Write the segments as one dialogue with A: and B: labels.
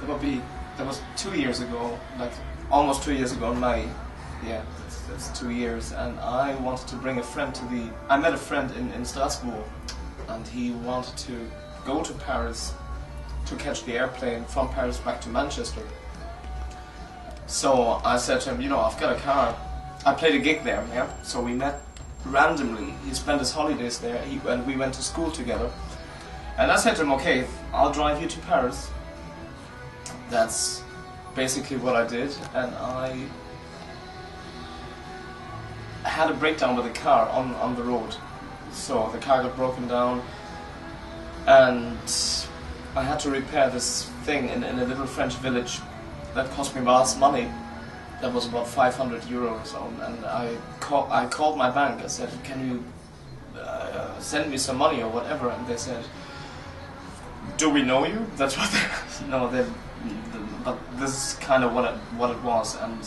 A: that was 2 years ago, like almost 2 years ago in May. Yeah, that's 2 years, and I wanted to bring a friend to the... I met a friend in Strasbourg, and he wanted to go to Paris to catch the airplane from Paris back to Manchester. So I said to him, you know, I've got a car. I played a gig there, yeah? So we met randomly. He spent his holidays there, and we went to school together. And I said to him, okay, I'll drive you to Paris. That's basically what I did, and I had a breakdown with the car on the road. So the car got broken down, and I had to repair this thing in a little French village that cost me vast money. That was about 500 euros, and I called my bank. I said, can you send me some money or whatever? And they said, do we know you? That's what they... No, but this is kind of what it was. And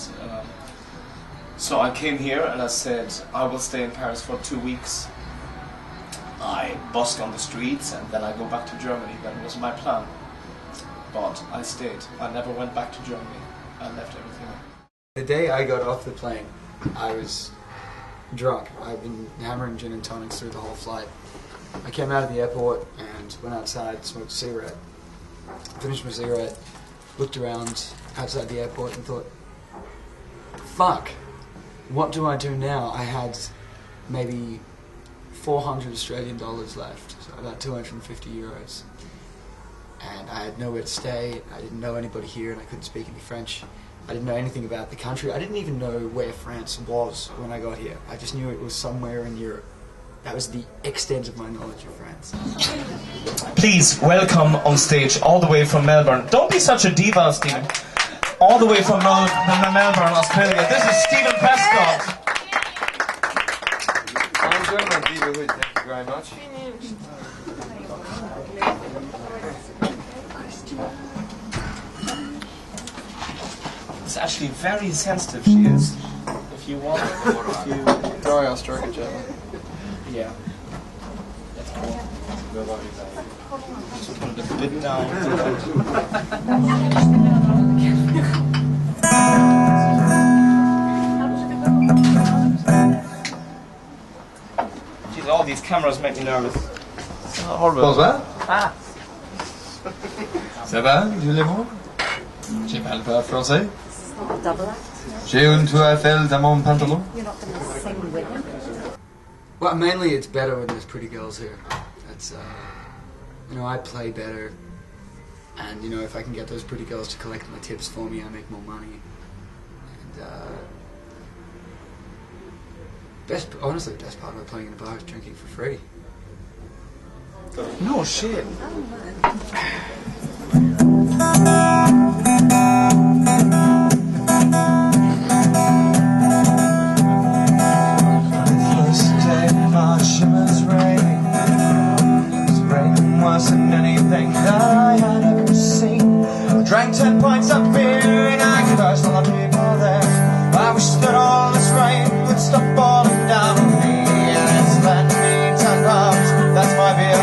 A: so I came here and I said, I will stay in Paris for 2 weeks. I busk on the streets and then I go back to Germany. That was my plan. But I stayed. I never went back to Germany. I left everything.
B: The day I got off the plane, I was drunk. I've been hammering gin and tonics through the whole flight. I came out of the airport and went outside, smoked a cigarette, finished my cigarette, looked around outside the airport and thought, fuck, what do I do now? I had maybe 400 Australian dollars left, so about 250 euros. And I had nowhere to stay, I didn't know anybody here and I couldn't speak any French. I didn't know anything about the country. I didn't even know where France was when I got here. I just knew it was somewhere in Europe. That was the extent of my knowledge of France.
A: Please welcome on stage, all the way from Melbourne. Don't be such a diva, Stephen. All the way from Melbourne, Australia. This is Stephen Prescott.
C: I'm enjoying my divahood, thank you very much.
A: It's actually very sensitive, she is. If you want,
C: Sorry, I'll stroke it gently.
A: Yeah. That's cool. Just put it a bit down. Jeez, all these cameras make me nervous.
C: Bonsoir.
A: Ah.
C: Ça va, voulez-vous? Je parle pas français.
D: Double act?
C: J'ai une tour Eiffel dans mon pantalon.
D: You're not going to sing with him?
B: Well, mainly it's better when there's pretty girls here. That's, you know, I play better. And, you know, if I can get those pretty girls to collect my tips for me, I make more money. And, honestly, the best part about playing in a bar is drinking for free.
A: No shit.
E: Worse than anything that I had ever seen. I drank 10 pints of beer and I cursed all the people there. I wish that all this rain would stop falling down on me. And it's lent me 10 pounds, that's my beer.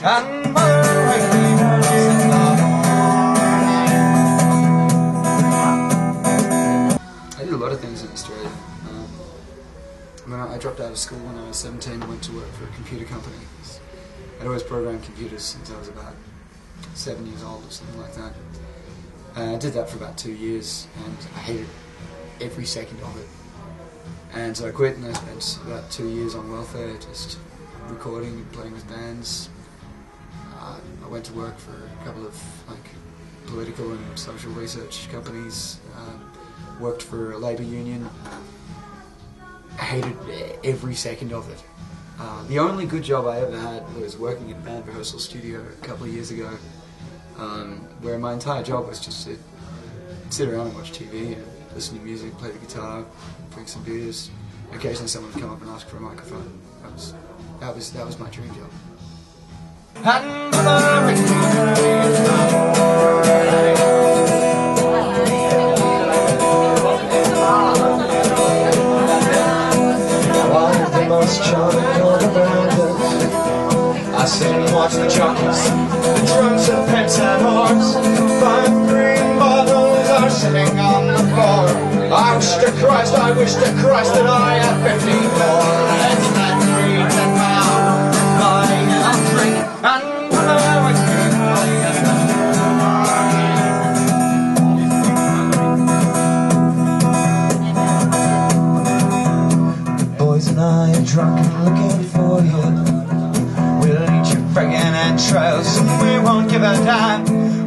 E: And my regulars in the morning.
B: I did a lot of things in Australia. I dropped out of school when I was 17 and went to work for a computer company. I'd always programmed computers since I was about 7 years old or something like that. I did that for about 2 years and I hated every second of it. And so I quit and I spent about 2 years on welfare just recording and playing with bands. I went to work for a couple of political and social research companies, worked for a labour union. I hated every second of it. The only good job I ever had was working in a band rehearsal studio a couple of years ago, where my entire job was just to sit around and watch TV and listen to music, play the guitar, drink some beers. Occasionally someone would come up and ask for a microphone. That was my dream job.
E: I sit and watch the jockeys, the drunks and pimps and whores. I wish to Christ that I had 50 more. Let's let me get down, buy a drink, and the boys and I are drunk and looking for you. We'll eat your friggin' entrails and we won't give a damn.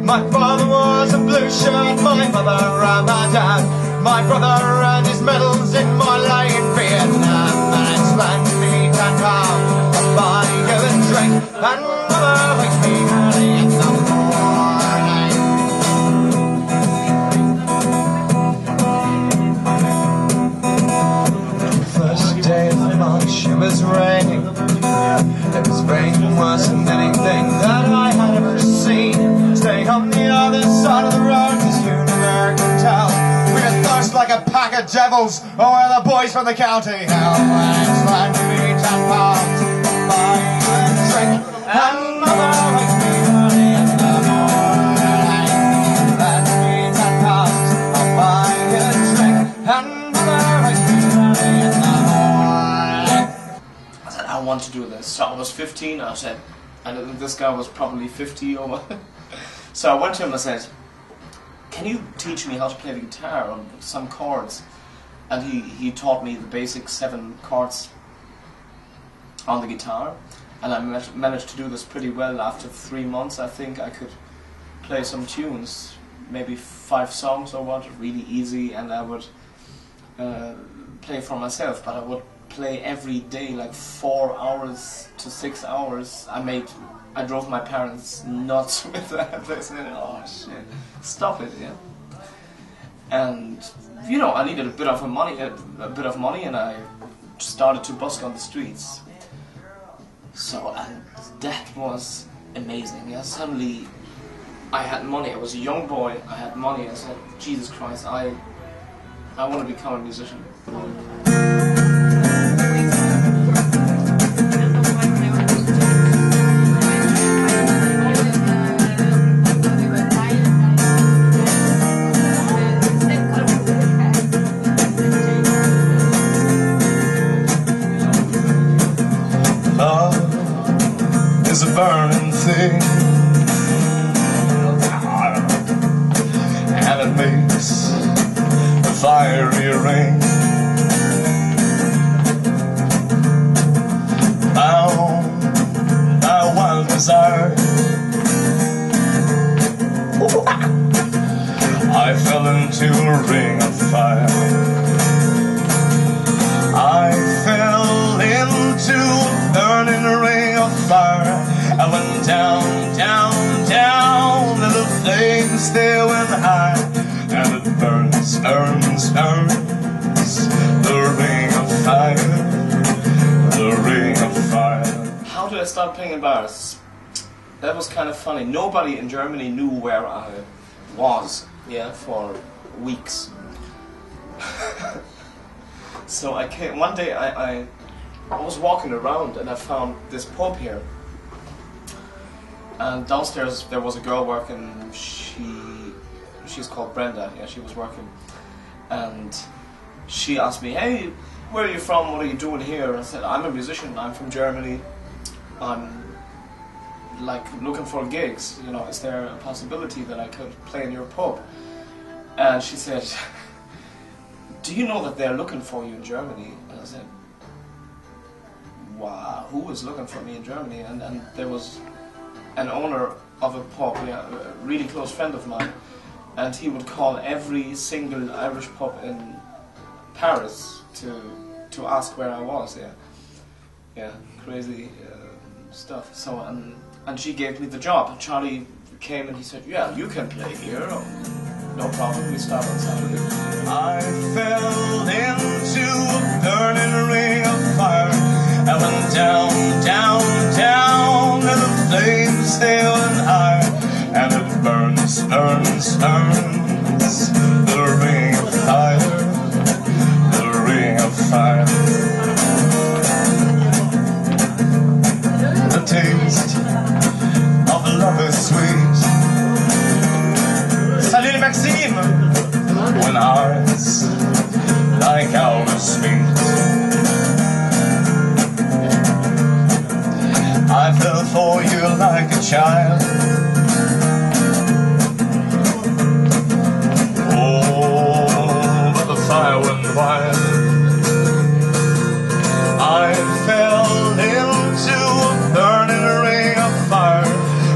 E: My father was a blue shirt, my mother a madam. My brother earned his medals in Marley in Vietnam. And it's when me 10 pounds, I'll buy you a drink, and mother wakes me early in the morning. First day of March, it was raining. It was raining worse than anything that I had ever seen. Staying on the other side of the road, 'cause you never can tell. We had thirst like a pack of devils, or we're the boys from the county hell. And it's like me 10 pounds, buy you a drink, and mother wakes me early in the morning. That's me 10 pounds, I'll buy you a drink, and mother wakes me early in the morning.
A: I said, I want to do this. So I was 15, I said, and this guy was probably 50 or what. So I went to him and I said, can you teach me how to play the guitar on some chords? And he taught me the basic 7 chords on the guitar. And I managed to do this pretty well. After 3 months, I think I could play some tunes, maybe 5 songs or what, really easy, and I would play for myself, but I would play every day, like 4 hours to 6 hours. I drove my parents nuts with that. They said, oh shit, stop it, yeah. And you know, I needed a bit of money, and I started to busk on the streets. So, and that was amazing. Yeah, suddenly I had money. I was a young boy. I had money. I said, Jesus Christ, I want to become a musician.
E: Is a burning thing, and it makes a fiery ring. Bound by wild desire, I fell into a ring of fire. I fell into a burning ring of fire. I went down, down, down, and the flames they went high, and it burns, burns, burns, the ring of fire, the ring of fire.
A: How did I start playing in bars? That was kind of funny. Nobody in Germany knew where I was, yeah, for weeks. So I came, one day I was walking around and I found this pub here. And downstairs there was a girl working, she's called Brenda, yeah, she was working. And she asked me, hey, where are you from, what are you doing here? And I said, I'm a musician, I'm from Germany. I'm like looking for gigs, you know, is there a possibility that I could play in your pub? And she said, do you know that they're looking for you in Germany? And I said, wow, who is looking for me in Germany? And there was an owner of a pub, yeah, a really close friend of mine, and he would call every single Irish pub in Paris to ask where I was, yeah, crazy stuff. So and she gave me the job. Charlie came and he said, yeah, you can play here. No problem, we start on Saturday.
E: I fell into a burning ring of fire. I went down, down, down, and the flames they went high, and it burns, burns, burns, the ring of fire, the ring of fire. The taste of love is sweet. Salut Maxime! When hearts child. Oh, but the fire went wild. I fell into a burning ring of fire.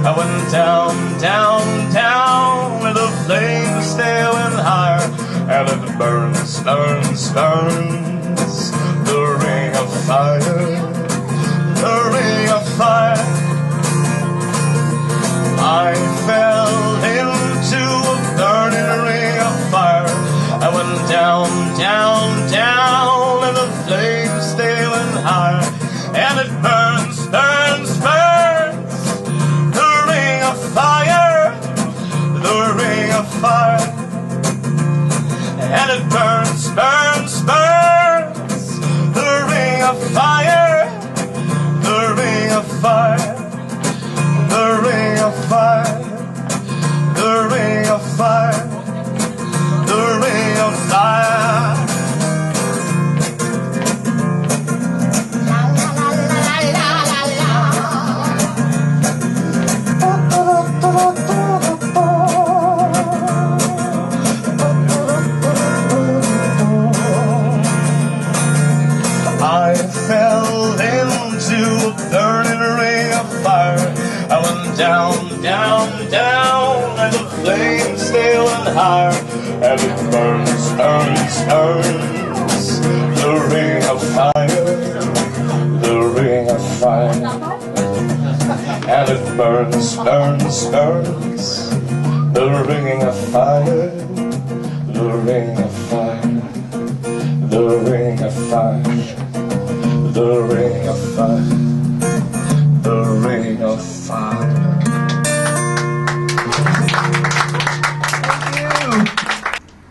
E: I went down, down, down, and the flames stay went higher. And it burns, burns, burns, the ring of fire, the ring of fire. I fell into a burning ring of fire. I went down, down, down, and the flames stay went higher. And it burns, burns, burns, the ring of fire, the ring of fire. And it burns, burns, burns, the ring of fire, the ring of fire, the ring of fire, the ring of fire, the ring of fire. I fell into a burning ring of fire. I went down, down, down, and the flames still went higher. And it burns, burns, burns, the ring of fire, the ring of fire. And it burns, burns, burns, the ring of fire, the ring of fire, the ring of fire, the ring of fire, the ring of fire.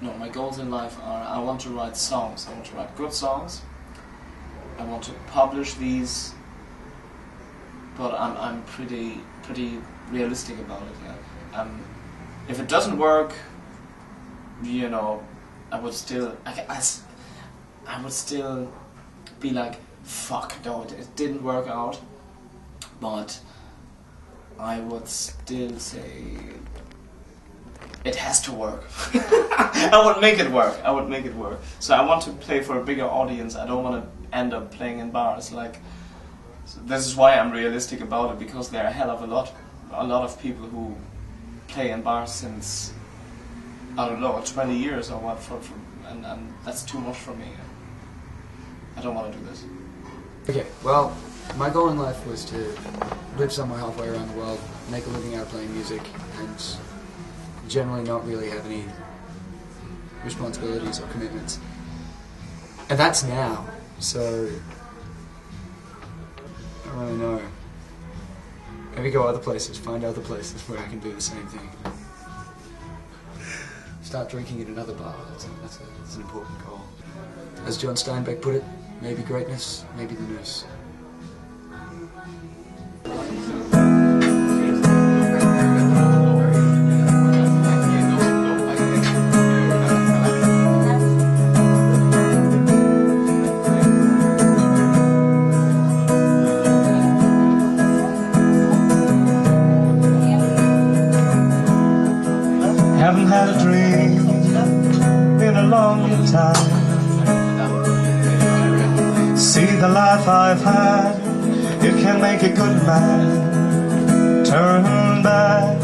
A: No, my goals in life are I want to write songs, I want to write good songs, I want to publish these, but I'm pretty realistic about it. Yeah. If it doesn't work, you know, I would still be like, fuck, no, it didn't work out, but I would still say it has to work. I would make it work. I would make it work. So I want to play for a bigger audience. I don't want to end up playing in bars. Like, so this is why I'm realistic about it, because there are a hell of a lot of people who play in bars since, I don't know, 20 years or what, and that's too much for me. I don't want to do this.
B: Okay, well, my goal in life was to live somewhere halfway around the world, make a living out of playing music, and generally not really have any responsibilities or commitments. And that's now, so I don't really know. Maybe go other places, find other places where I can do the same thing. Start drinking in another bar, that's an important goal. As John Steinbeck put it, maybe greatness, maybe the nurse.
E: Haven't had a dream in a long time. See the life I've had, it can make a good man turn back.